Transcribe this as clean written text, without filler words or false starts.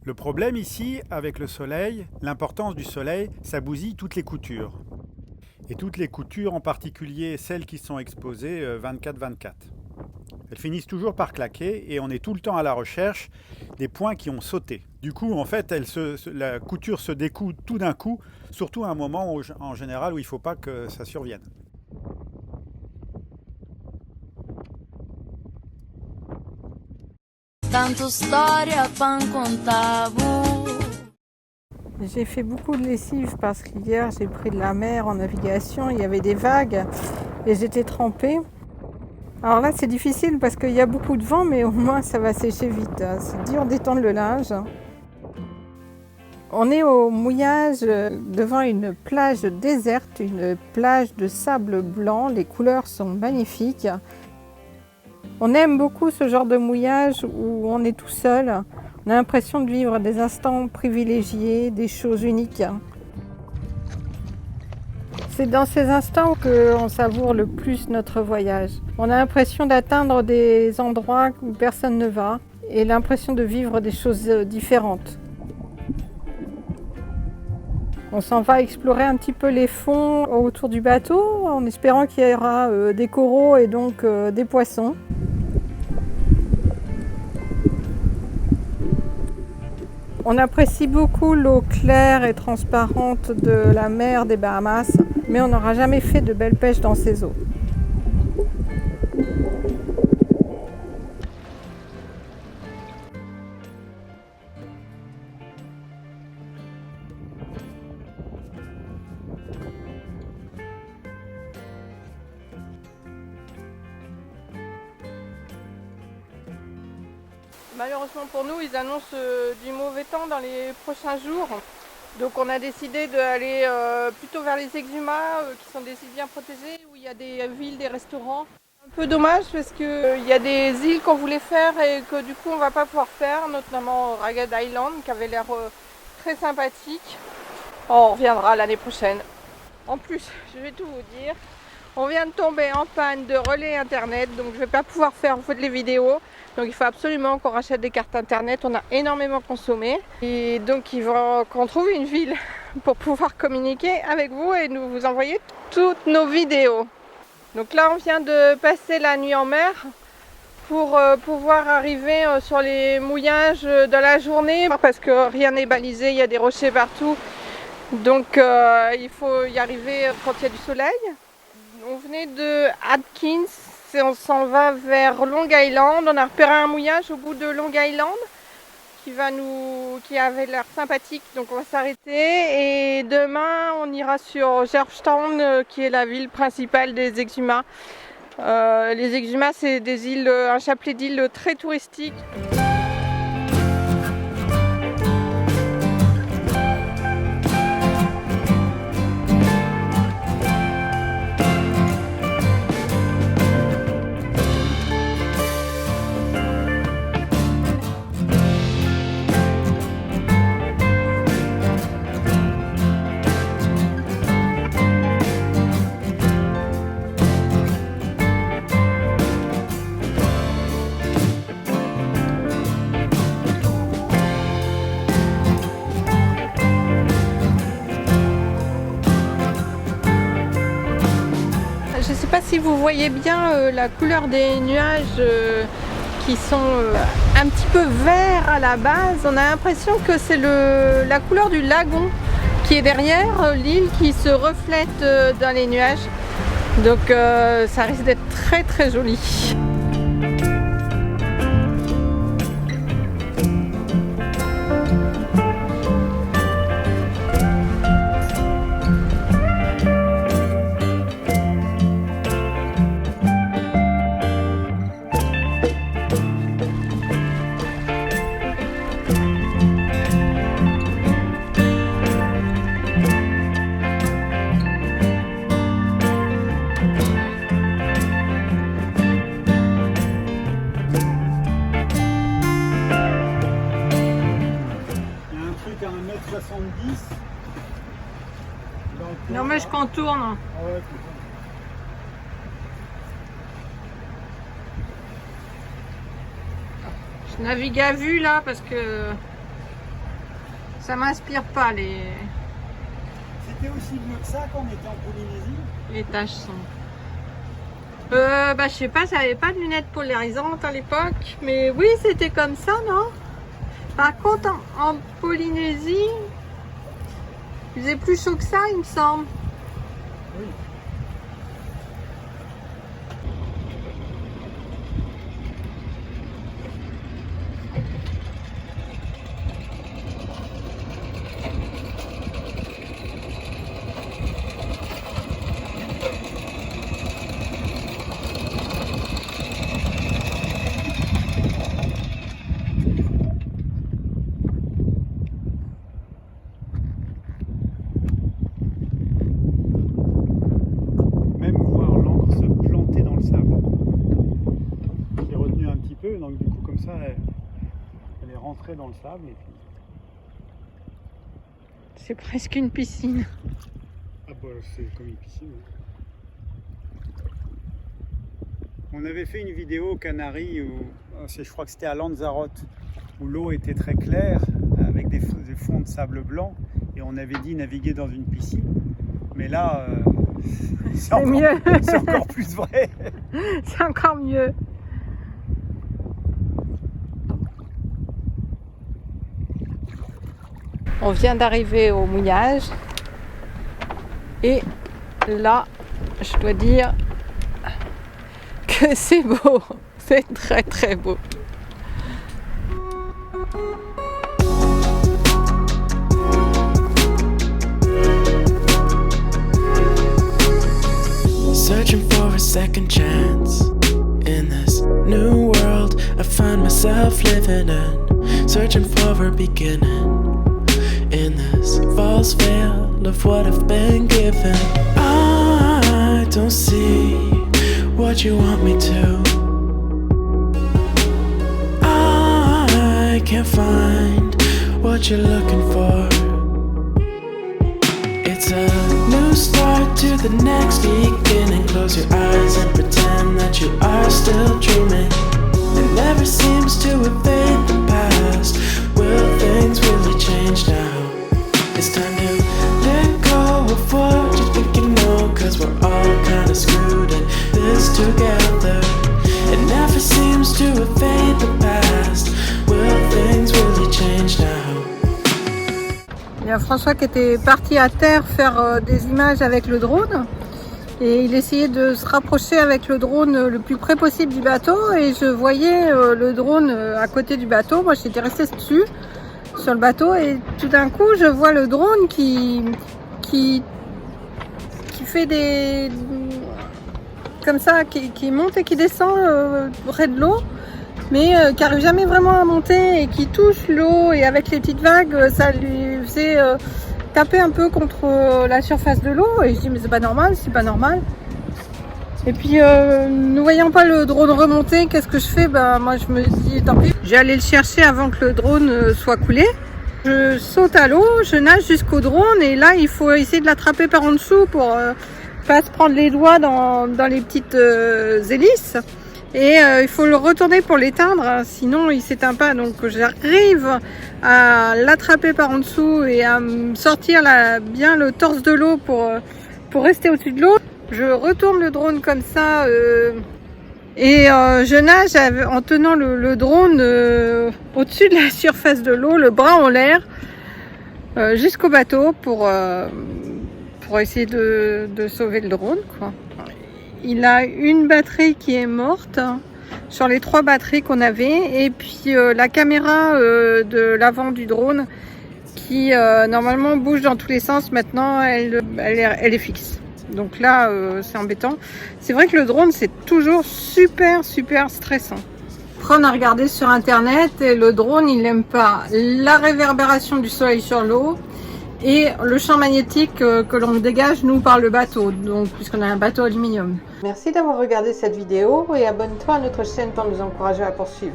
Le problème ici, avec le soleil, l'importance du soleil, ça bousille toutes les coutures. Et toutes les coutures, en particulier celles qui sont exposées 24-24. Elles finissent toujours par claquer et on est tout le temps à la recherche des points qui ont sauté. Du coup, en fait, la couture se découd tout d'un coup, surtout à un moment où, en général où il ne faut pas que ça survienne. Tanto storia pan contavo. J'ai fait beaucoup de lessive parce qu'hier j'ai pris de la mer en navigation, il y avait des vagues et j'étais trempée. Alors là c'est difficile parce qu'il y a beaucoup de vent mais au moins ça va sécher vite. C'est dur d'étendre le linge. On est au mouillage devant une plage déserte, une plage de sable blanc, les couleurs sont magnifiques. On aime beaucoup ce genre de mouillage où on est tout seul. On a l'impression de vivre des instants privilégiés, des choses uniques. C'est dans ces instants qu'on savoure le plus notre voyage. On a l'impression d'atteindre des endroits où personne ne va et l'impression de vivre des choses différentes. On s'en va explorer un petit peu les fonds autour du bateau en espérant qu'il y aura des coraux et donc des poissons. On apprécie beaucoup l'eau claire et transparente de la mer des Bahamas, mais on n'aura jamais fait de belle pêche dans ces eaux. Malheureusement pour nous, ils annoncent du mauvais temps dans les prochains jours. Donc on a décidé d'aller plutôt vers les Exumas, qui sont des îles bien protégées, où il y a des villes, des restaurants. Un peu dommage parce qu'il y a des îles qu'on voulait faire et que du coup on ne va pas pouvoir faire, notamment Ragged Island, qui avait l'air très sympathique. On reviendra l'année prochaine. En plus, je vais tout vous dire, on vient de tomber en panne de relais internet, donc je ne vais pas pouvoir faire les vidéos. Donc il faut absolument qu'on rachète des cartes internet, on a énormément consommé. Et donc il faut qu'on trouve une ville pour pouvoir communiquer avec vous et nous vous envoyer toutes nos vidéos. Donc là on vient de passer la nuit en mer pour pouvoir arriver sur les mouillages de la journée. Parce que rien n'est balisé, il y a des rochers partout. Donc il faut y arriver quand il y a du soleil. On venait de Atkins. On s'en va vers Long Island. On a repéré un mouillage au bout de Long Island qui avait l'air sympathique, donc on va s'arrêter. Et demain, on ira sur Georgetown, qui est la ville principale des Exumas. Les Exumas, c'est des îles, un chapelet d'îles très touristiques. Je ne sais pas si vous voyez bien la couleur des nuages qui sont un petit peu verts à la base. On a l'impression que c'est la couleur du lagon qui est derrière l'île qui se reflète dans les nuages. Donc ça risque d'être très très joli. Non mais je contourne. Ah ouais, je navigue à vue là parce que Ça m'inspire pas C'était aussi mieux que ça quand on était en Polynésie? les taches sombres. Je sais pas, j'avais pas de lunettes polarisantes à l'époque, mais oui, c'était comme ça, non? Par contre, en Polynésie, il faisait plus chaud que ça, il me semble. Oui. Donc du coup comme ça elle est rentrée dans le sable et puis... C'est presque une piscine. Ah bah c'est comme une piscine. On avait fait une vidéo aux Canaries où je crois que c'était à Lanzarote où l'eau était très claire avec des fonds de sable blanc et on avait dit naviguer dans une piscine. Mais là c'est mieux. C'est encore plus vrai. C'est encore mieux. On vient d'arriver au mouillage et là, je dois dire que c'est beau, c'est très très beau. Searching for a second chance in this new world I find myself living in. Searching for a beginning in this false veil of what I've been given. I don't see what you want me to. I can't find what you're looking for. It's a new start to the next beginning. Close your eyes and pretend that you are still dreaming. It never seems to evade the past. Will things really change now? It's time to let go of what you think you know, 'cause we're all kinda screwed in this together. It never seems to evade the past. Will things really change now? Il y a François qui était parti à terre faire des images avec le drone et il essayait de se rapprocher avec le drone le plus près possible du bateau et je voyais le drone à côté du bateau. Moi j'étais restée dessus sur le bateau et tout d'un coup je vois le drone qui fait des comme ça, qui monte et qui descend près de l'eau, mais qui n'arrive jamais vraiment à monter et qui touche l'eau et avec les petites vagues ça lui faisait taper un peu contre la surface de l'eau et je dis mais c'est pas normal, c'est pas normal. Et puis ne voyant pas le drone remonter, qu'est-ce que je fais? Moi je me dis tant pis, je vais aller le chercher avant que le drone soit coulé. Je saute à l'eau, je nage jusqu'au drone et là il faut essayer de l'attraper par en dessous pour pas se prendre les doigts dans les petites hélices. Et il faut le retourner pour l'éteindre, sinon il s'éteint pas. Donc j'arrive à l'attraper par en dessous et à me sortir bien le torse de l'eau pour rester au-dessus de l'eau. Je retourne le drone comme ça et je nage en tenant le drone au-dessus de la surface de l'eau, le bras en l'air, jusqu'au bateau pour essayer de sauver le drone, quoi. Il a une batterie qui est morte sur les 3 batteries qu'on avait et puis la caméra de l'avant du drone qui normalement bouge dans tous les sens, maintenant elle est fixe. Donc là c'est embêtant. C'est vrai que le drone c'est toujours super stressant. Après on a regardé sur internet et le drone il n'aime pas la réverbération du soleil sur l'eau et le champ magnétique que l'on dégage nous par le bateau, donc puisqu'on a un bateau aluminium. Merci d'avoir regardé cette vidéo et abonne-toi à notre chaîne pour nous encourager à poursuivre.